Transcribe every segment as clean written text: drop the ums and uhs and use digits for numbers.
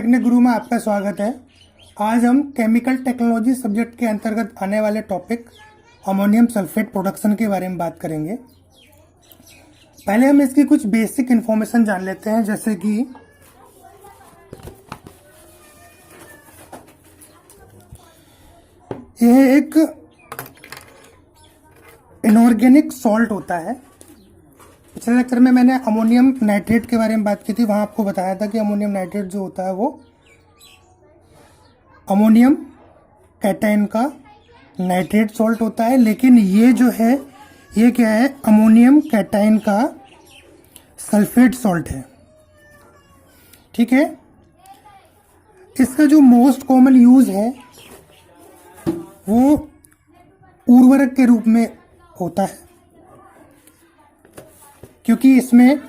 Polytechnic गुरु में आपका स्वागत है। आज हम केमिकल टेक्नोलॉजी सब्जेक्ट के अंतर्गत आने वाले टॉपिक अमोनियम सल्फेट प्रोडक्शन के बारे में बात करेंगे। पहले हम इसकी कुछ बेसिक इन्फॉर्मेशन जान लेते हैं, जैसे कि यह एक इनऑर्गेनिक सॉल्ट होता है। पिछले लेक्चर में मैंने अमोनियम नाइट्रेट के बारे में बात की थी। वहाँ आपको बताया था कि अमोनियम नाइट्रेट जो होता है वो अमोनियम कैटायन का नाइट्रेट सॉल्ट होता है, लेकिन ये जो है ये क्या है, अमोनियम कैटायन का सल्फेट सॉल्ट है। ठीक है, इसका जो मोस्ट कॉमन यूज है वो उर्वरक के रूप में होता है, क्योंकि इसमें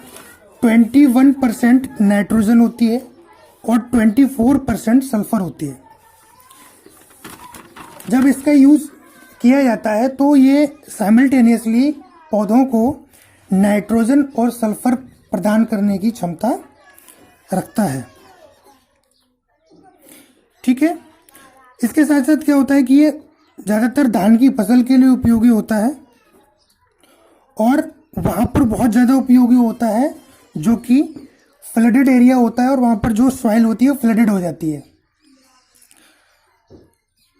21% नाइट्रोजन होती है और 24% सल्फर होती है। जब इसका यूज किया जाता है तो ये साइमल्टेनियसली पौधों को नाइट्रोजन और सल्फर प्रदान करने की क्षमता रखता है। ठीक है, इसके साथ साथ क्या होता है कि ये ज़्यादातर धान की फसल के लिए उपयोगी होता है और वहाँ पर बहुत ज़्यादा उपयोगी होता है जो कि फ्लडेड एरिया होता है और वहाँ पर जो सॉइल होती है वो फ्लडेड हो जाती है।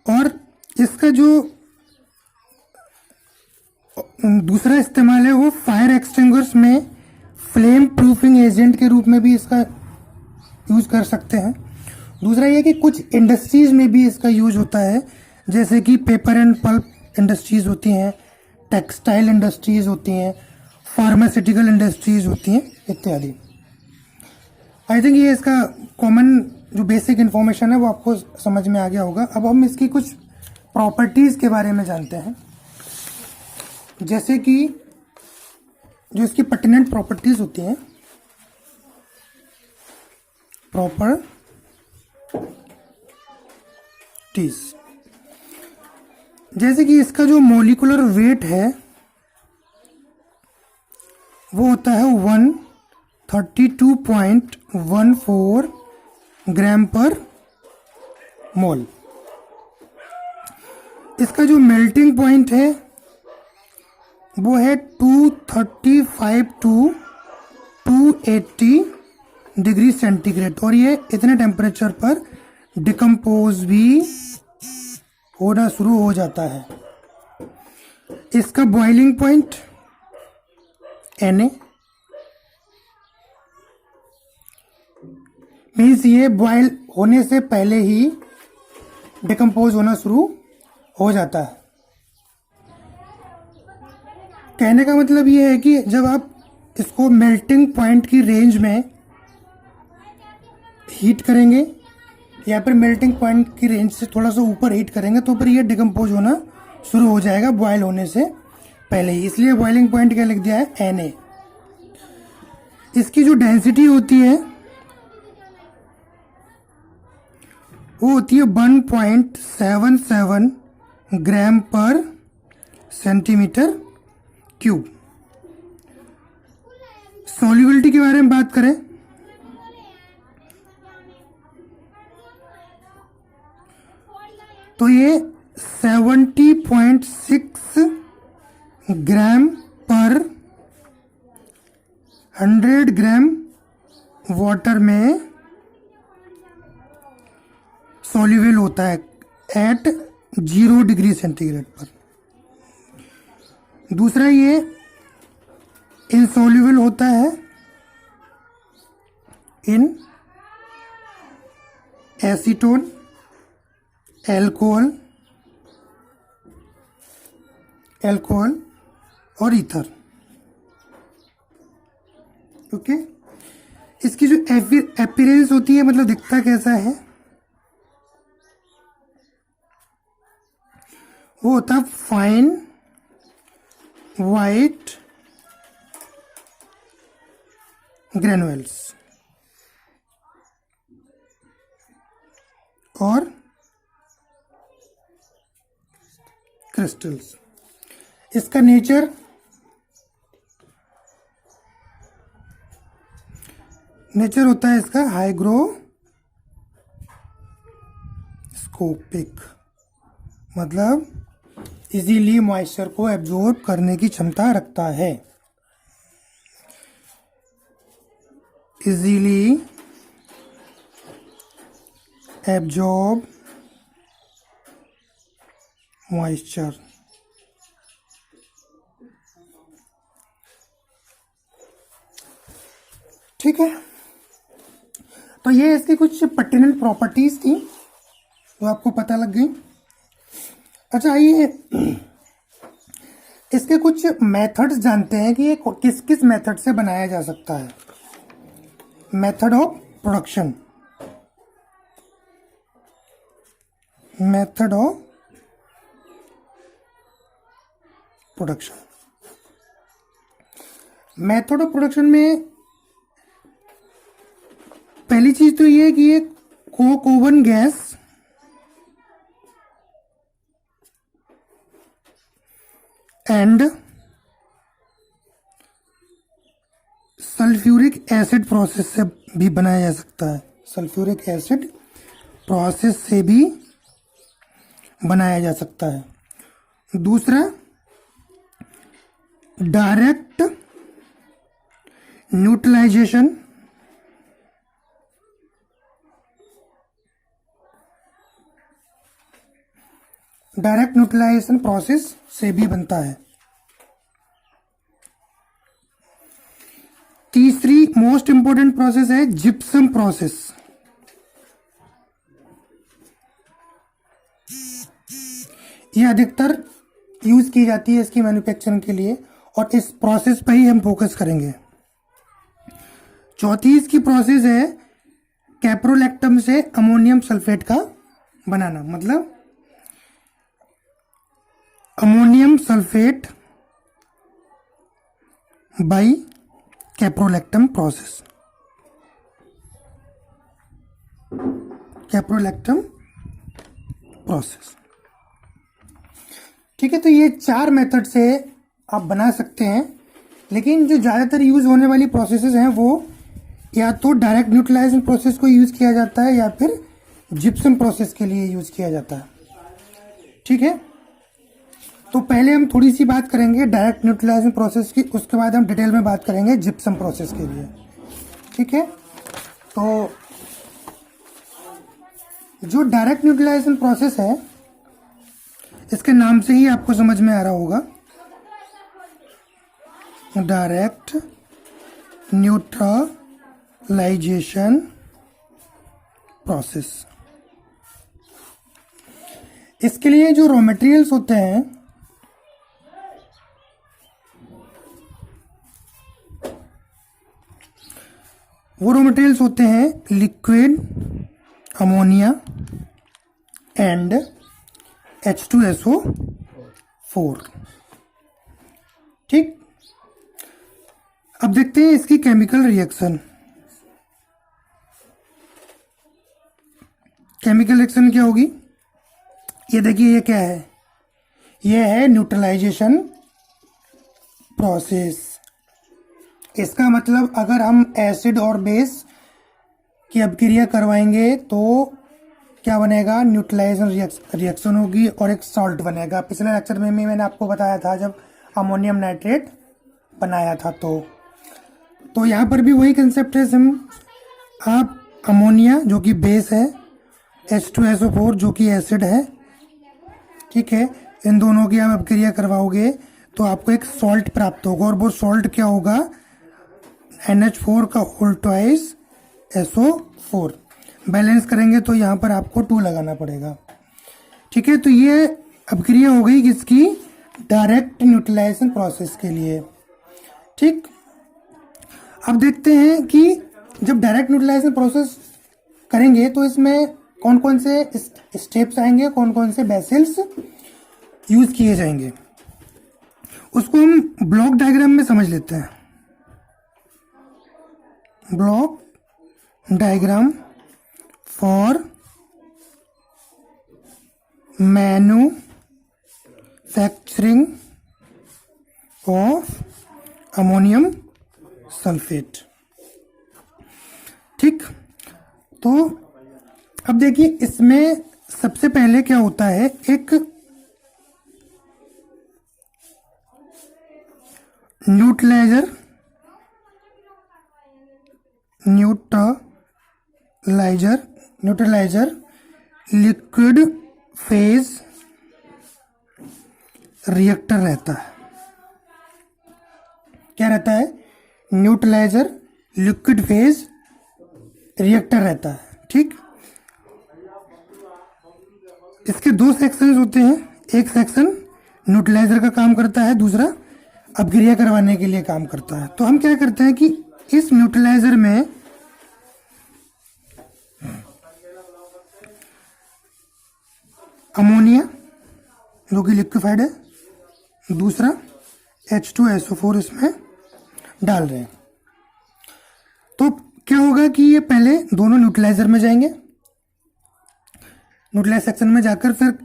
और इसका जो दूसरा इस्तेमाल है वो फायर एक्सटिंग्विशर्स में फ्लेम प्रूफिंग एजेंट के रूप में भी इसका यूज कर सकते हैं। दूसरा ये कि कुछ इंडस्ट्रीज में भी इसका यूज होता है, जैसे कि पेपर एंड पल्प इंडस्ट्रीज होती हैं, टेक्सटाइल इंडस्ट्रीज होती हैं, फार्मास्यूटिकल इंडस्ट्रीज होती हैं इत्यादि। आई थिंक ये इसका कॉमन जो बेसिक इन्फॉर्मेशन है वो आपको समझ में आ गया होगा। अब हम इसकी कुछ प्रॉपर्टीज के बारे में जानते हैं, जैसे कि जो इसकी पर्टिनेंट प्रॉपर्टीज होती हैं, प्रॉपर्टीज, जैसे कि इसका जो मॉलिक्यूलर वेट है वो होता है 132.14 ग्राम पर मोल। इसका जो मेल्टिंग पॉइंट है वो है 235 टू 280 डिग्री सेंटीग्रेड, और ये इतने टेम्परेचर पर डिकम्पोज भी होना शुरू हो जाता है। इसका बॉइलिंग पॉइंट Na मीन्स ये बॉयल होने से पहले ही डिकम्पोज होना शुरू हो जाता है। कहने का मतलब ये है कि जब आप इसको मेल्टिंग पॉइंट की रेंज में हीट करेंगे या फिर मेल्टिंग पॉइंट की रेंज से थोड़ा सा ऊपर हीट करेंगे तो फिर ये डिकम्पोज होना शुरू हो जाएगा बॉयल होने से पहले ही, इसलिए बॉइलिंग पॉइंट क्या लिख दिया है, Na। इसकी जो डेंसिटी होती है वो होती है 1.77 ग्राम पर सेंटीमीटर क्यूब। सॉल्युबिलिटी के बारे में बात करें तो ये 70.6 ग्राम पर 100 ग्राम वाटर में सॉल्युबल होता है एट 0 डिग्री सेंटीग्रेड पर। दूसरा ये इनसॉल्युबल होता है इन एसीटोन, एल्कोहल और ईथर। ओके, इसकी जो अपीयरेंस होती है, मतलब दिखता कैसा है, वो होता है फाइन वाइट ग्रेनुअल्स और क्रिस्टल्स। इसका नेचर होता है इसका हाइग्रोफोबिक हाइग्रोस्कोपिक मतलब इजीली मॉइस्चर को एब्जॉर्ब करने की क्षमता रखता है। Easily absorb moisture. ठीक है, तो ये इसकी कुछ पर्टिनेंट प्रॉपर्टीज थी जो आपको पता लग गई। अच्छा, ये इसके कुछ मेथड्स जानते हैं कि ये किस किस मेथड से बनाया जा सकता है। Method of production, method of production, method of production में पहली चीज तो ये है कि ये Coke oven gas and sulphuric acid process से भी बनाया जा सकता है। सल्फ्यूरिक एसिड प्रोसेस से भी बनाया जा सकता है। दूसरा, direct neutralization, direct neutralization process से भी बनता है। तीसरी मोस्ट इंपॉर्टेंट प्रोसेस है जिप्सम प्रोसेस। ये अधिकतर यूज की जाती है इसकी मैन्युफैक्चरिंग के लिए और इस प्रोसेस पर ही हम फोकस करेंगे। चौथी इसकी प्रोसेस है कैप्रोलैक्टम से अमोनियम सल्फेट का बनाना, मतलब ammonium sulphate by caprolactam process, caprolactam process. ठीक है, तो ये 4 मेथड से आप बना सकते हैं, लेकिन जो ज़्यादातर यूज़ होने वाली प्रोसेसेस हैं वो या तो डायरेक्ट न्यूट्रलाइजेशन प्रोसेस को यूज़ किया जाता है या फिर जिप्सम प्रोसेस के लिए यूज़ किया जाता है। ठीक है, तो पहले हम थोड़ी सी बात करेंगे डायरेक्ट न्यूट्रलाइजेशन प्रोसेस की, उसके बाद हम डिटेल में बात करेंगे जिप्सम प्रोसेस के लिए। ठीक है, तो जो डायरेक्ट न्यूट्रलाइजेशन प्रोसेस है, इसके नाम से ही आपको समझ में आ रहा होगा, डायरेक्ट न्यूट्रलाइजेशन प्रोसेस। इसके लिए जो रॉ मटेरियल्स होते हैं वो रॉ मटेरियल्स होते हैं लिक्विड अमोनिया एंड H2SO4। ठीक, अब देखते हैं इसकी केमिकल रिएक्शन। केमिकल रिएक्शन क्या होगी? ये देखिए, ये क्या है? ये है न्यूट्रलाइजेशन प्रोसेस। इसका मतलब अगर हम एसिड और बेस की अभिक्रिया करवाएंगे तो क्या बनेगा? न्यूट्रलाइजेशन रिएक्शन होगी और एक सॉल्ट बनेगा। पिछले लेक्चर में मैंने आपको बताया था जब अमोनियम नाइट्रेट बनाया था। तो यहाँ पर भी वही कंसेप्ट है। आप अमोनिया जो कि बेस है, H2SO4 जो कि एसिड है, ठीक है, इन दोनों की आप अभिक्रिया करवाओगे तो आपको एक सॉल्ट प्राप्त होगा और वो सॉल्ट क्या होगा? NH4 का होल ट्वाइस SO4। बैलेंस करेंगे तो यहाँ पर आपको 2 लगाना पड़ेगा। ठीक है, तो ये अभिक्रिया हो गई किसकी? डायरेक्ट न्यूट्रलाइजेशन प्रोसेस के लिए। ठीक, अब देखते हैं कि जब डायरेक्ट न्यूट्रलाइजेशन प्रोसेस करेंगे तो इसमें कौन कौन से स्टेप्स आएंगे, कौन कौन से बेसिल्स यूज किए जाएंगे, उसको हम ब्लॉक डायग्राम में समझ लेते हैं। Block diagram for manufacturing of ammonium sulphate. ठीक, तो अब देखिए इसमें सबसे पहले क्या होता है, एक न्यूट्रलाइजर लिक्विड फेज रिएक्टर रहता है। क्या रहता है? न्यूट्रलाइजर लिक्विड फेज रिएक्टर रहता है। ठीक, इसके दो सेक्शंस होते हैं। एक सेक्शन न्यूट्रलाइजर का काम करता है, दूसरा अपक्रिया करवाने के लिए काम करता है। तो हम क्या करते हैं कि इस न्यूट्रलाइजर में अमोनिया जो कि लिक्विफाइड है, दूसरा H2SO4 इसमें डाल रहे हैं। तो क्या होगा कि ये पहले दोनों न्यूट्रलाइजर में जाएंगे, न्यूट्रलाइज सेक्शन में जाकर फिर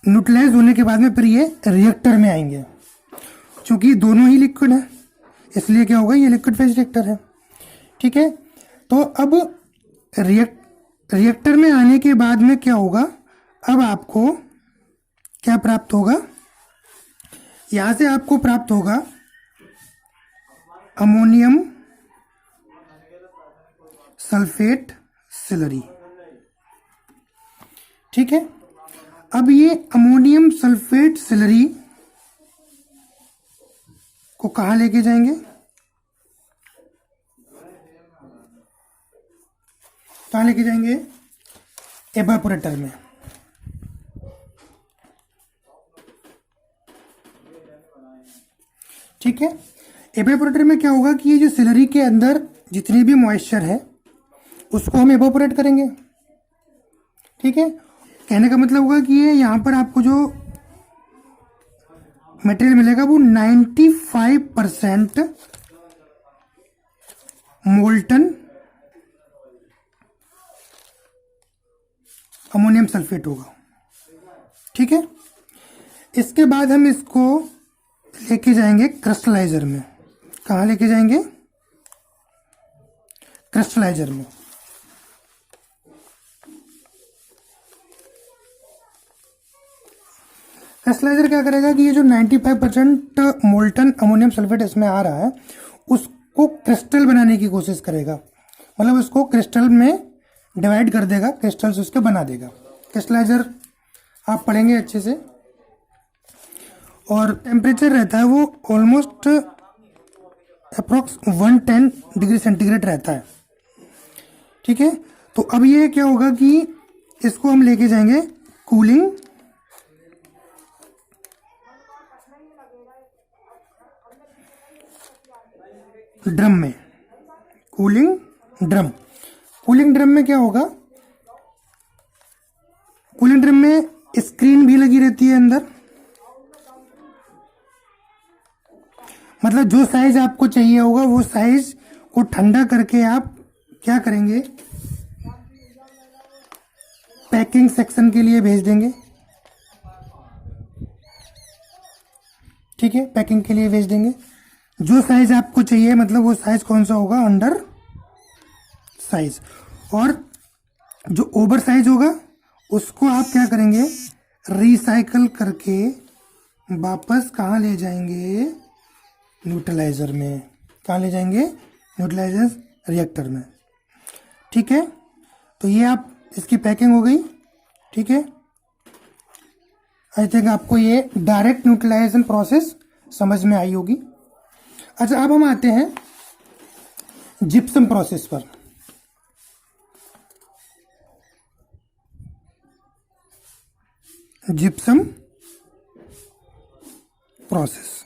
न्यूट्रलाइज होने के बाद में फिर ये रिएक्टर में आएंगे। क्योंकि दोनों ही लिक्विड है इसलिए क्या होगा, ये लिक्विड फेज रिएक्टर है। ठीक है, तो अब रिएक्टर में आने के बाद में क्या होगा, अब आपको क्या प्राप्त होगा, यहां से आपको प्राप्त होगा अमोनियम सल्फेट स्लरी। ठीक है, अब ये अमोनियम सल्फेट स्लरी को कहां लेके जाएंगे, कहां लेके जाएंगे, एवापोरेटर में। ठीक है, एवापोरेटर में क्या होगा कि ये जो स्लरी के अंदर जितनी भी मॉइस्चर है उसको हम एवापोरेट करेंगे। ठीक है, कहने का मतलब होगा कि ये यहां पर आपको जो मटेरियल मिलेगा वो 95% मोल्टन अमोनियम सल्फेट होगा। ठीक है, इसके बाद हम इसको लेके जाएंगे क्रिस्टलाइजर में। कहाँ लेके जाएंगे, क्रिस्टलाइजर में। क्रिस्टलाइजर क्या करेगा कि ये जो 95% मोल्टन अमोनियम सल्फेट इसमें आ रहा है उसको क्रिस्टल बनाने की कोशिश करेगा, मतलब उसको क्रिस्टल में डिवाइड कर देगा, क्रिस्टल से उसके बना देगा। क्रिस्टलाइजर आप पढ़ेंगे अच्छे से। और टेम्परेचर रहता है वो ऑलमोस्ट अप्रोक्स 110 डिग्री सेंटीग्रेड रहता है। ठीक है, तो अब ये क्या होगा कि इसको हम लेके जाएंगे कूलिंग ड्रम में। कूलिंग ड्रम में क्या होगा, कूलिंग ड्रम में स्क्रीन भी लगी रहती है अंदर, मतलब जो साइज आपको चाहिए होगा वो साइज को ठंडा करके आप क्या करेंगे, पैकिंग सेक्शन के लिए भेज देंगे। ठीक है, पैकिंग के लिए भेज देंगे। जो साइज आपको चाहिए, मतलब वो साइज कौन सा होगा, अंडर साइज। और जो ओवर साइज होगा उसको आप क्या करेंगे, रिसाइकल करके वापस कहाँ ले जाएंगे, न्यूट्रलाइजर में। कहाँ ले जाएंगे, न्यूट्रलाइजर रिएक्टर में। ठीक है, तो ये आप इसकी पैकिंग हो गई। ठीक है, आई थिंक आपको ये डायरेक्ट न्यूट्रलाइजेशन प्रोसेस समझ में आई होगी। अच्छा, अब हम आते हैं जिप्सम प्रोसेस पर। जिप्सम प्रोसेस,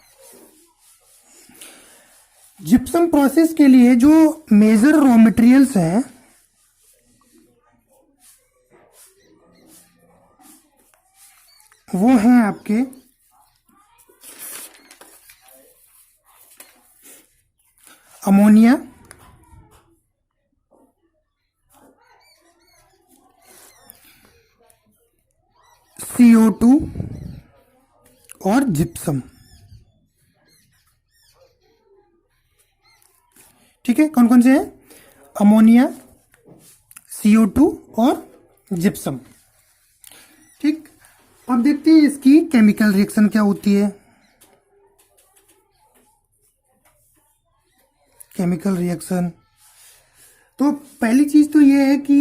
जिप्सम प्रोसेस के लिए जो मेजर रॉ मटेरियल्स हैं वो हैं आपके अमोनिया, CO2 और जिप्सम। ठीक है, कौन कौन से हैं, अमोनिया, CO2 और जिप्सम। ठीक, अब देखते हैं इसकी केमिकल रिएक्शन क्या होती है। केमिकल रिएक्शन, तो पहली चीज तो ये है कि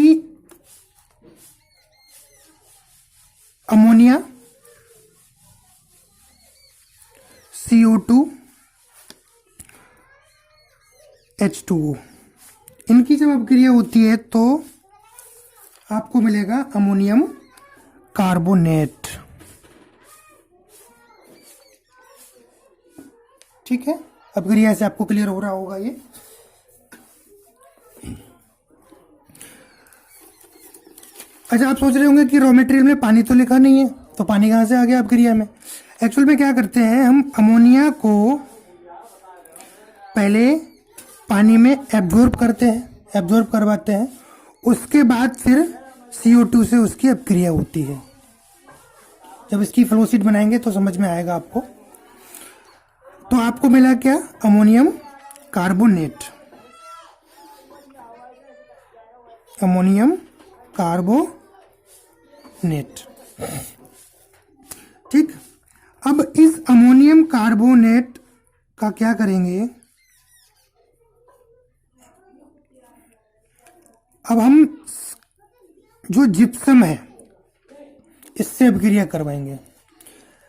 अमोनिया, CO2, H2O, इनकी जब अपक्रिया होती है तो आपको मिलेगा अमोनियम कार्बोनेट। ठीक है, अपक्रिया से आपको क्लियर हो रहा होगा ये। अच्छा, आप सोच रहे होंगे कि रॉ मटेरियल में पानी तो लिखा नहीं है, तो पानी कहाँ से आ गया अपक्रिया में। एक्चुअल में क्या करते हैं, हम अमोनिया को पहले पानी में एब्जॉर्ब करते हैं, एब्जॉर्ब करवाते हैं, उसके बाद फिर CO2 से उसकी अपक्रिया होती है। जब इसकी फ्लोशीट बनाएंगे तो समझ में आएगा आपको। तो आपको मिला क्या, अमोनियम कार्बोनेट, अमोनियम कार्बोनेट। ठीक, अब इस अमोनियम कार्बोनेट का क्या करेंगे, अब हम जो जिप्सम है इससे अपक्रिया करवाएंगे।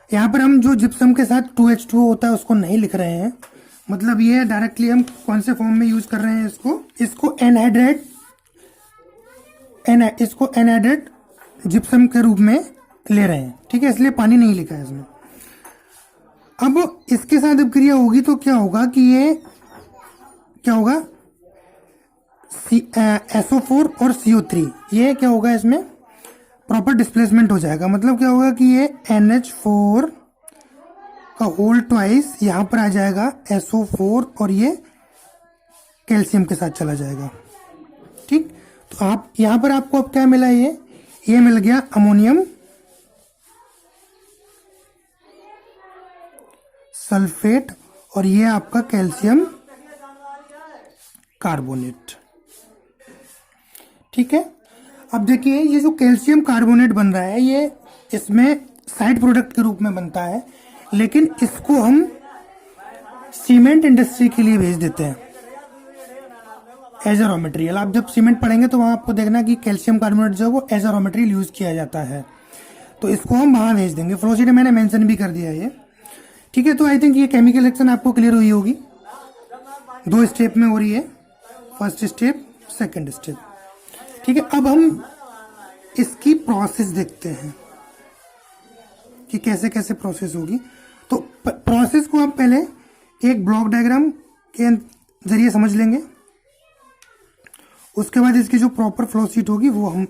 यहाँ पर हम जो जिप्सम के साथ 2H2O होता है उसको नहीं लिख रहे हैं, मतलब ये डायरेक्टली हम कौन से फॉर्म में यूज कर रहे हैं, इसको एनहाइड्रेट, इसको एनहाइड्रेट जिप्सम के रूप में ले रहे हैं। ठीक है, इसलिए पानी नहीं लिखा है इसमें। अब इसके साथ अपक्रिया होगी तो क्या होगा कि ये क्या होगा, SO4 और CO3, ये क्या होगा, इसमें प्रॉपर डिस्प्लेसमेंट हो जाएगा। मतलब क्या होगा कि ये NH4 का होल ट्वाइस यहाँ पर आ जाएगा SO4 और ये कैल्शियम के साथ चला जाएगा। ठीक, तो आप यहाँ पर आपको अब क्या मिला, ये मिल गया अमोनियम सल्फेट और ये आपका कैल्शियम कार्बोनेट। ठीक है, अब देखिए ये जो कैल्शियम कार्बोनेट बन रहा है ये इसमें साइड प्रोडक्ट के रूप में बनता है, लेकिन इसको हम सीमेंट इंडस्ट्री के लिए भेज देते हैं एज अ रॉ मटेरियल। आप जब सीमेंट पढ़ेंगे तो वहां आपको देखना कि कैल्शियम कार्बोनेट जो है वो as a raw material use किया जाता है, तो इसको हम वहां भेज देंगे। फ्लोशीट में मैंने मेंशन भी कर दिया है ये। ठीक है, तो आई थिंक ये केमिकल रिएक्शन आपको क्लियर हुई होगी। 2 स्टेप में हो रही है, फर्स्ट स्टेप, सेकंड स्टेप। ठीक है, अब हम इसकी प्रोसेस देखते हैं कि कैसे कैसे प्रोसेस होगी। तो प्रोसेस को हम पहले एक ब्लॉक डायग्राम के जरिए समझ लेंगे, उसके बाद इसकी जो प्रॉपर फ्लो शीट होगी वो हम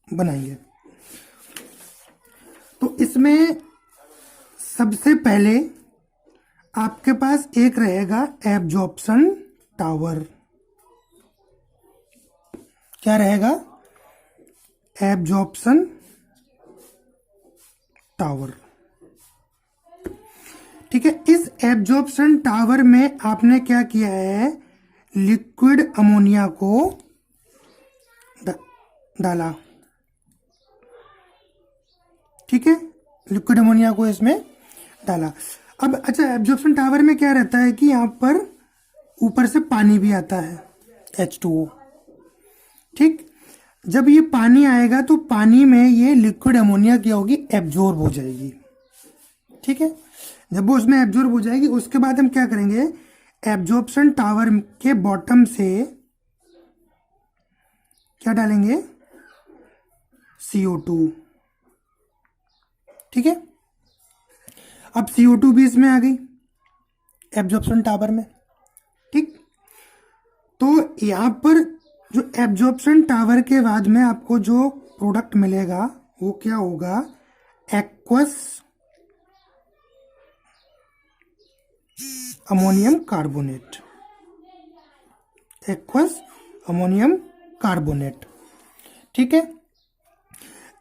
बनाएंगे। तो इसमें सबसे पहले आपके पास एक रहेगा एब्जॉर्प्शन टावर। क्या रहेगा, एब्जॉर्प्शन टावर। ठीक है, इस एब्जॉर्प्शन टावर में आपने क्या किया है, लिक्विड अमोनिया को डाला। ठीक है, लिक्विड अमोनिया को इसमें डाला। अब अच्छा, एब्जॉर्प्शन टावर में क्या रहता है कि यहां पर ऊपर से पानी भी आता है, H2O। ठीक, जब ये पानी आएगा तो पानी में ये लिक्विड अमोनिया क्या होगी, एब्जॉर्ब हो जाएगी। ठीक है, जब वो उसमें एब्जॉर्ब हो जाएगी उसके बाद हम क्या करेंगे, एब्जॉर्प्शन टावर के बॉटम से क्या डालेंगे, CO2। ठीक है, अब CO2 भी इसमें आ गई एब्जॉर्प्शन टावर में। ठीक, तो यहां पर जो एब्जॉर्प्शन टावर के बाद में आपको जो प्रोडक्ट मिलेगा वो क्या होगा, aqueous ammonium carbonate, aqueous ammonium carbonate. ठीक है,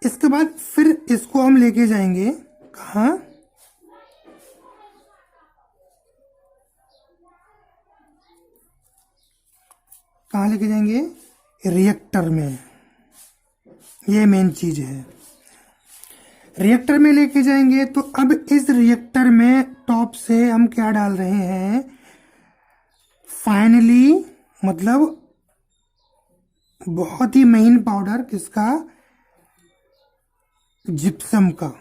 इसके बाद फिर इसको हम लेके जाएंगे कहाँ, कहाँ लेके जाएंगे, रिएक्टर में। ये मेन चीज है। रिएक्टर में लेके जाएंगे तो अब इस रिएक्टर में टॉप से हम क्या डाल रहे हैं, फाइनली मतलब बहुत ही महीन पाउडर किसका, जिप्सम का,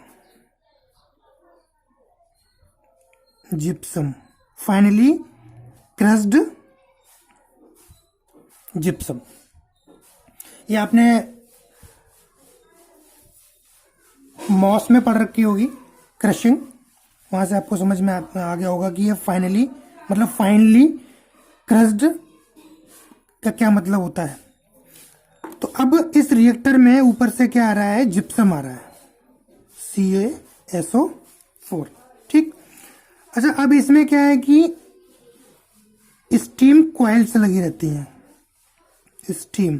जिप्सम, फाइनली क्रस्ड जिप्सम। ये आपने मॉस में पढ़ रखी होगी क्रशिंग, वहां से आपको समझ में आ गया होगा कि ये फाइनली मतलब फाइनली क्रस्ड का क्या मतलब होता है। तो अब इस रिएक्टर में ऊपर से क्या आ रहा है, जिप्सम आ रहा है, CaSO4। ठीक, अच्छा अब इसमें क्या है कि स्टीम कॉइल्स लगी रहती हैं, स्टीम।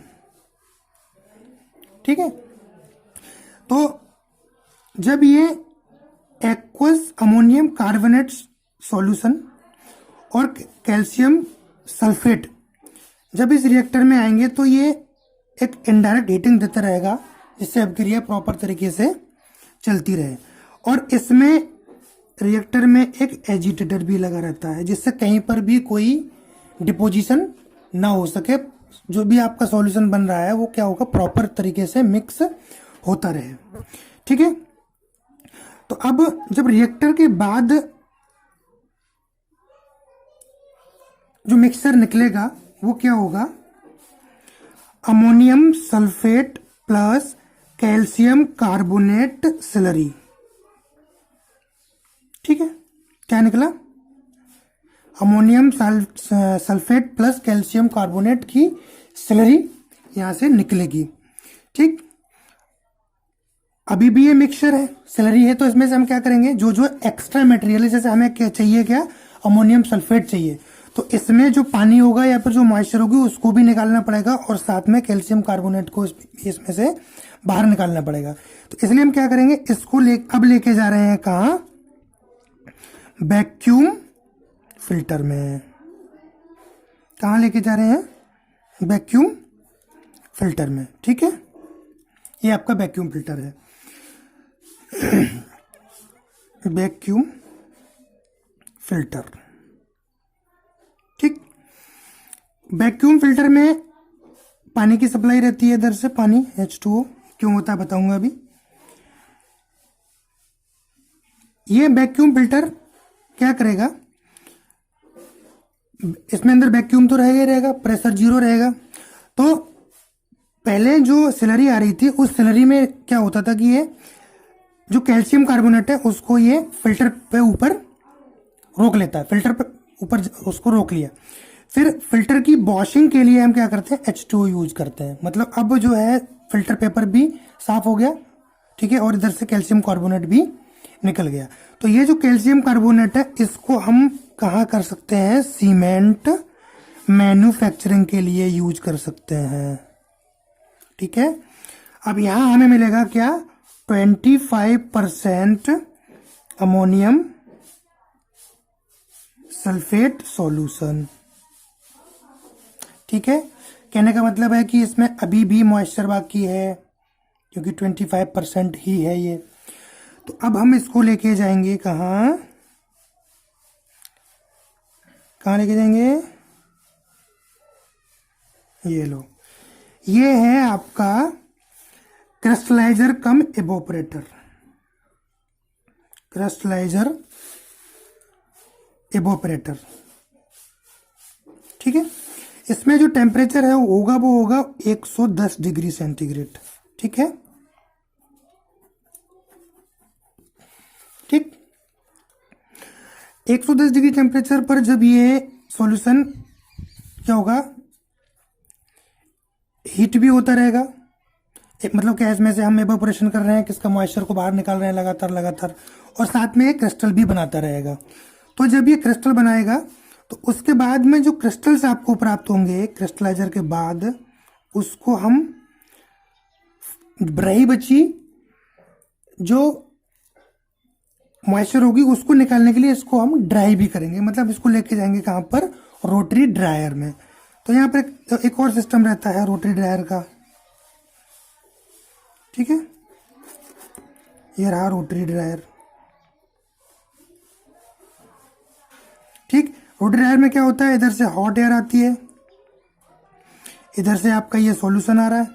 ठीक है, तो जब ये एक्वस अमोनियम कार्बोनेट सॉल्यूशन और कैल्शियम सल्फेट जब इस रिएक्टर में आएंगे तो ये एक इनडायरेक्ट हीटिंग देता रहेगा, जिससे अभिक्रिया प्रॉपर तरीके से चलती रहे। और इसमें रिएक्टर में एक एजिटेटर भी लगा रहता है, जिससे कहीं पर भी कोई डिपोजिशन ना हो सके, जो भी आपका सॉल्यूशन बन रहा है वो क्या होगा, प्रॉपर तरीके से मिक्स होता रहे। ठीक है, तो अब जब रिएक्टर के बाद जो मिक्सचर निकलेगा वो क्या होगा, ammonium sulphate plus calcium carbonate slurry. ठीक है, क्या निकला, ammonium sulphate plus calcium carbonate की स्लरी यहां से निकलेगी। ठीक, अभी भी ये मिक्सचर है, स्लरी है, तो इसमें से हम क्या करेंगे, जो जो एक्स्ट्रा मटेरियल है, जैसे हमें क्या चाहिए, क्या अमोनियम सल्फेट चाहिए, तो इसमें जो पानी होगा या फिर जो मॉइस्चर होगी उसको भी निकालना पड़ेगा, और साथ में कैल्शियम कार्बोनेट को इसमें से बाहर निकालना पड़ेगा। तो इसलिए हम क्या करेंगे, इसको अब लेके जा रहे हैं कहाँ, वैक्यूम फिल्टर में। कहाँ लेके जा रहे हैं, वैक्यूम फिल्टर में। ठीक है, ये आपका वैक्यूम फिल्टर है, वैक्यूम फिल्टर। ठीक, वैक्यूम फिल्टर में पानी की सप्लाई रहती है, इधर से पानी H2O क्यों होता है बताऊंगा अभी। ये वैक्यूम फिल्टर क्या करेगा, इसमें अंदर वैक्यूम तो रहेगा ही रहेगा, प्रेशर जीरो रहेगा। तो पहले जो स्लरी आ रही थी उस स्लरी में क्या होता था कि ये जो कैल्शियम कार्बोनेट है उसको ये फिल्टर पे ऊपर रोक लेता है, फिल्टर पे ऊपर उसको रोक लिया। फिर फिल्टर की वॉशिंग के लिए हम क्या करते हैं, H2O यूज करते हैं। मतलब अब जो है फिल्टर पेपर भी साफ हो गया, ठीक है, और इधर से कैल्शियम कार्बोनेट भी निकल गया। तो ये जो कैल्शियम कार्बोनेट है इसको हम कहाँ कर सकते हैं, सीमेंट मैन्युफैक्चरिंग के लिए यूज कर सकते हैं। ठीक है, अब यहां हमें मिलेगा क्या, 25% अमोनियम सल्फेट सॉल्यूशन। ठीक है, कहने का मतलब है कि इसमें अभी भी मॉइस्चर बाकी है, क्योंकि 25% ही है ये। तो अब हम इसको लेके जाएंगे कहाँ, कहाँ लेके जाएंगे, ये लो, ये है आपका क्रिस्टलाइजर कम इवोपरेटर, क्रिस्टलाइजर इवोपरेटर। ठीक है, इसमें जो टेम्परेचर है वो होगा 110 डिग्री सेंटीग्रेड। ठीक है, ठीक, 110 डिग्री टेम्परेचर पर जब ये सॉल्यूशन क्या होगा, हीट भी होता रहेगा, मतलब क्या इसमें से हम इवेपोरेशन कर रहे हैं, किसका मॉइस्चर को बाहर निकाल रहे हैं लगातार लगातार, और साथ में ये क्रिस्टल भी बनाता रहेगा। तो जब ये क्रिस्टल बनाएगा तो उसके बाद में जो क्रिस्टल्स आपको प्राप्त होंगे क्रिस्टलाइजर के बाद, उसको हम रही बची जो मॉइस्चर होगी उसको निकालने के लिए इसको हम ड्राई भी करेंगे, मतलब इसको लेके जाएंगे कहाँ पर, रोटरी ड्रायर में। तो यहाँ पर एक और सिस्टम रहता है रोटरी ड्रायर का। ठीक है, ये रहा रोटरी ड्रायर। ठीक, रोटरी ड्रायर में क्या होता है, इधर से हॉट एयर आती है, इधर से आपका ये सॉल्यूशन आ रहा है,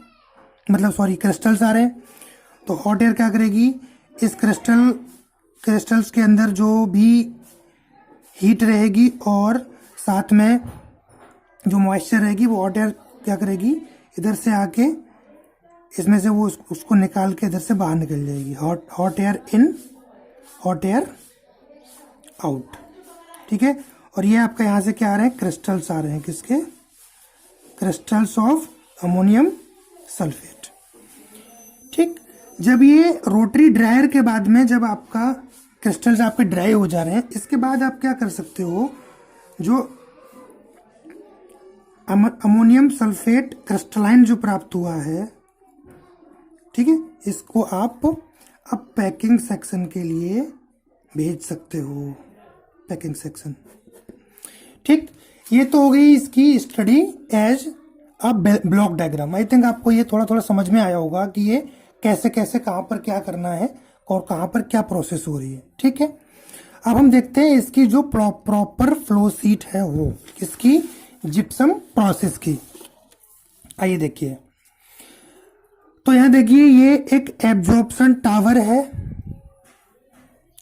मतलब सॉरी क्रिस्टल्स आ रहे हैं। तो हॉट एयर क्या करेगी, इस क्रिस्टल्स के अंदर जो भी हीट रहेगी और साथ में जो मॉइस्चर रहेगी वो हॉट एयर क्या करेगी, इधर से आके इसमें से वो उसको निकाल के इधर से बाहर निकल जाएगी। Hot air in, hot air out. ठीक है, और ये आपका यहाँ से क्या आ रहे हैं, क्रिस्टल्स आ रहे हैं, किसके, क्रिस्टल्स ऑफ अमोनियम सल्फेट। ठीक, जब ये रोटरी ड्रायर के बाद में जब आपका क्रिस्टल्स आपके ड्राई हो जा रहे हैं, इसके बाद आप क्या कर सकते हो, जो अमोनियम सल्फेट क्रिस्टलाइन जो प्राप्त हुआ है, ठीक है, इसको आप अब पैकिंग सेक्शन के लिए भेज सकते हो, पैकिंग सेक्शन। ठीक, ये तो हो गई इसकी study as a block diagram. I think आपको ये थोड़ा थोड़ा समझ में आया होगा कि ये कैसे कैसे कहाँ पर क्या करना है और कहाँ पर क्या प्रोसेस हो रही है। ठीक है, अब हम देखते हैं इसकी जो प्रॉपर फ्लो सीट है वो किसकी, जिप्सम प्रोसेस की। आइए देखिए, तो यहां देखिए ये एक एब्जॉर्प्शन टावर है।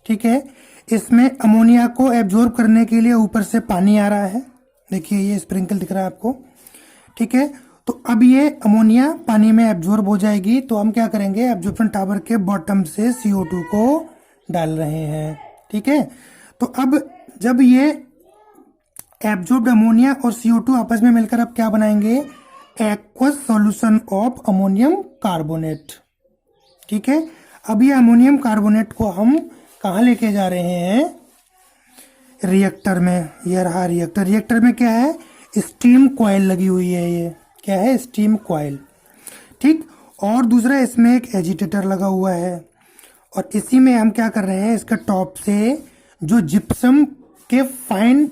ठीक है, इसमें अमोनिया को एब्जॉर्ब करने के लिए ऊपर से पानी आ रहा है, देखिए ये स्प्रिंकल दिख रहा है आपको। ठीक है, तो अब ये अमोनिया पानी में एब्जॉर्ब हो जाएगी, तो हम क्या करेंगे, एब्जॉर्प्शन टावर के बॉटम से CO2 को डाल रहे हैं। ठीक है, तो अब जब ये एब्जॉर्ब्ड अमोनिया और CO2 आपस में मिलकर अब क्या बनाएंगे, aqueous solution of ammonium carbonate. ठीक है, अब ये अमोनियम कार्बोनेट को हम कहाँ लेके जा रहे हैं, रिएक्टर में। ये रहा रिएक्टर। रिएक्टर में क्या है, स्टीम कॉइल लगी हुई है, ये क्या है, स्टीम कॉइल। ठीक, और दूसरा इसमें एक एजिटेटर लगा हुआ है, और इसी में हम क्या कर रहे हैं, इसके टॉप से जो जिप्सम के फाइन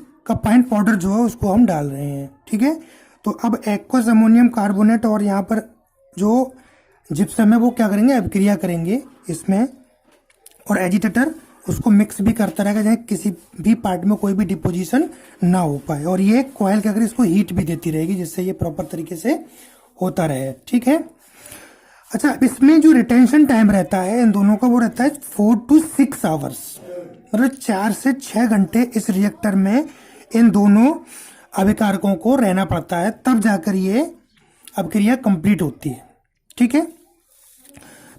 पाउडर जो है उसको हम डाल रहे हैं। ठीक है, तो अब एक्वस अमोनियम कार्बोनेट और यहाँ पर जो जिप्सम है वो क्या करेंगे, अभिक्रिया करेंगे इसमें, और एजिटेटर उसको मिक्स भी करता रहेगा जहाँ किसी भी पार्ट में कोई भी डिपोजिशन ना हो पाए, और ये कॉइल क्या करें, इसको हीट भी देती रहेगी जिससे ये प्रॉपर तरीके से होता रहे। ठीक है, अच्छा, इसमें जो रिटेंशन टाइम रहता है इन दोनों का वो रहता है 4 to 6 आवर्स, मतलब 4 से 6 घंटे इस रिएक्टर में इन दोनों अभिकारकों को रहना पड़ता है, तब जाकर ये अभिक्रिया कंप्लीट होती है। ठीक है,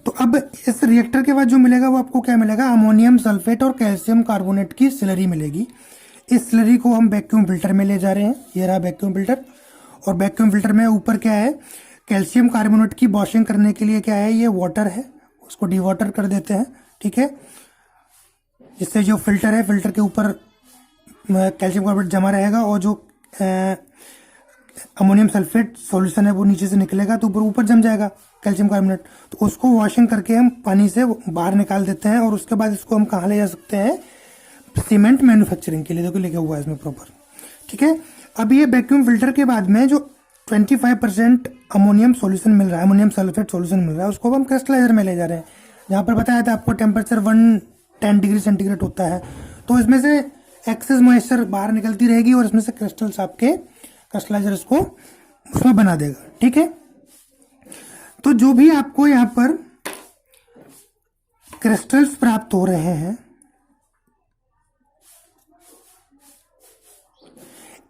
तो अब इस रिएक्टर के बाद जो मिलेगा वो आपको क्या मिलेगा, अमोनियम सल्फेट और कैल्शियम कार्बोनेट की स्लरी मिलेगी। इस स्लरी को हम वैक्यूम फिल्टर में ले जा रहे हैं, ये रहा वैक्यूम फिल्टर, और वैक्यूम फिल्टर में ऊपर क्या है, कैल्शियम कार्बोनेट की वॉशिंग करने के लिए क्या है, ये वाटर है, उसको डिवाटर कर देते हैं। ठीक है, जिससे जो फिल्टर है, फिल्टर के ऊपर कैल्शियम कार्बोनेट जमा रहेगा, और जो अमोनियम सल्फेट सॉल्यूशन है वो नीचे से निकलेगा तो ऊपर जम जाएगा कैल्शियम कार्बोनेट, तो उसको वॉशिंग करके हम पानी से बाहर निकाल देते हैं, और उसके बाद इसको हम कहाँ ले जा सकते हैं, सीमेंट मैन्युफैक्चरिंग के लिए। देखो लिखा हुआ है इसमें प्रॉपर। ठीक है, अब ये वैक्यूम फिल्टर के बाद में जो 25% अमोनियम सॉल्यूशन मिल रहा है, अमोनियम सल्फेट सॉल्यूशन मिल रहा है, उसको हम क्रिस्टलाइजर में ले जा रहे हैं, जहाँ पर बताया था आपको टेम्परेचर 110 डिग्री सेंटीग्रेड होता है। तो इसमें से एक्सेस मॉइस्चर बाहर निकलती रहेगी और इसमें से क्रिस्टल्स आपके क्रिस्टलाइजर इसको उसमें बना देगा। ठीक है, तो जो भी आपको यहाँ पर क्रिस्टल्स प्राप्त हो रहे हैं,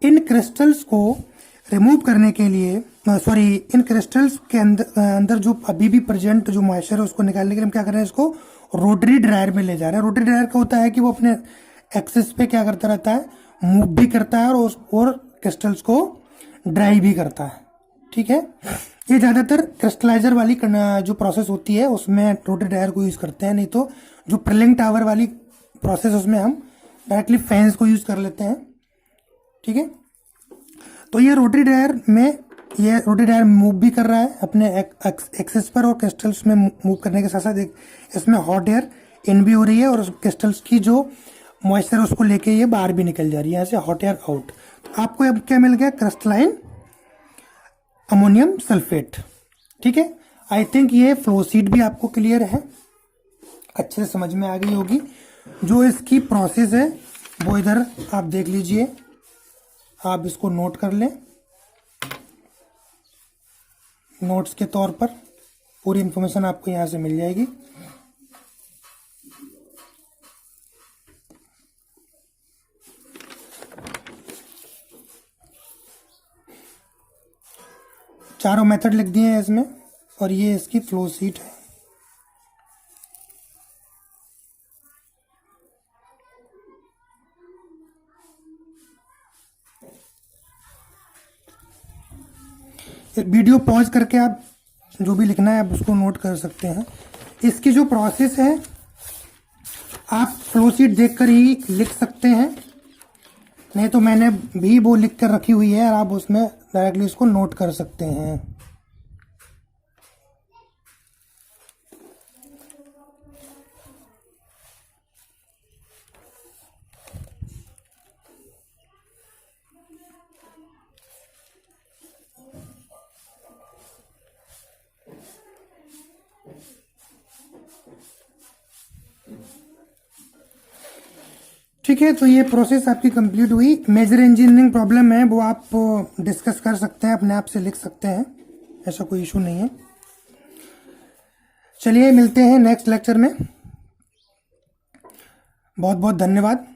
इन क्रिस्टल्स को रिमूव करने के लिए, इन क्रिस्टल्स के अंदर जो अभी भी प्रेजेंट जो मॉइस्चर है उसको निकालने के लिए हम क्या कर रहे हैं, इसको रोटरी ड्रायर में ले जा रहे हैं। रोटरी ड्रायर का होता है कि वो अपने एक्सेस पे क्या करता रहता है, मूव भी करता है और क्रिस्टल्स को ड्राई भी करता है। ठीक है, ये ज़्यादातर क्रिस्टलाइजर वाली जो प्रोसेस होती है उसमें रोटरी ड्रायर को यूज़ करते हैं, नहीं तो जो प्रिलिंग टावर वाली प्रोसेस उसमें हम डायरेक्टली फैंस को यूज़ कर लेते हैं। ठीक है, तो ये रोटरी ड्रायर मूव भी कर रहा है अपने एक्सेस पर, और क्रिस्टल्स में मूव करने के साथ साथ इसमें हॉट एयर इन भी हो रही है, और क्रिस्टल्स की जो मॉइस्चर उसको लेके ये बाहर भी निकल जा रही है, यहाँ से हॉट एयर आउट। तो आपको अब क्या मिल गया, क्रिस्टलाइन अमोनियम सल्फेट। ठीक है, आई थिंक ये फ्लो सीट भी आपको क्लियर है। अच्छे से समझ में आ गई होगी। जो इसकी प्रोसेस है वो इधर आप देख लीजिए, आप इसको नोट कर लें। नोट्स के तौर पर पूरी इंफॉर्मेशन आपको यहाँ से मिल जाएगी। चारों मेथड लिख दिए हैं इसमें, और ये इसकी फ्लो शीट है। वीडियो पॉज करके आप जो भी लिखना है आप उसको नोट कर सकते हैं। इसकी जो प्रोसेस है आप फ्लो शीट देखकर ही लिख सकते हैं, नहीं तो मैंने भी वो लिख कर रखी हुई है और आप उसमें डायरेक्टली इसको नोट कर सकते हैं। ठीक है, तो ये प्रोसेस आपकी कंप्लीट हुई। मेजर इंजीनियरिंग प्रॉब्लम है वो आप डिस्कस कर सकते हैं, अपने आप से लिख सकते हैं, ऐसा कोई इशू नहीं है। चलिए मिलते हैं नेक्स्ट लेक्चर में। बहुत बहुत धन्यवाद।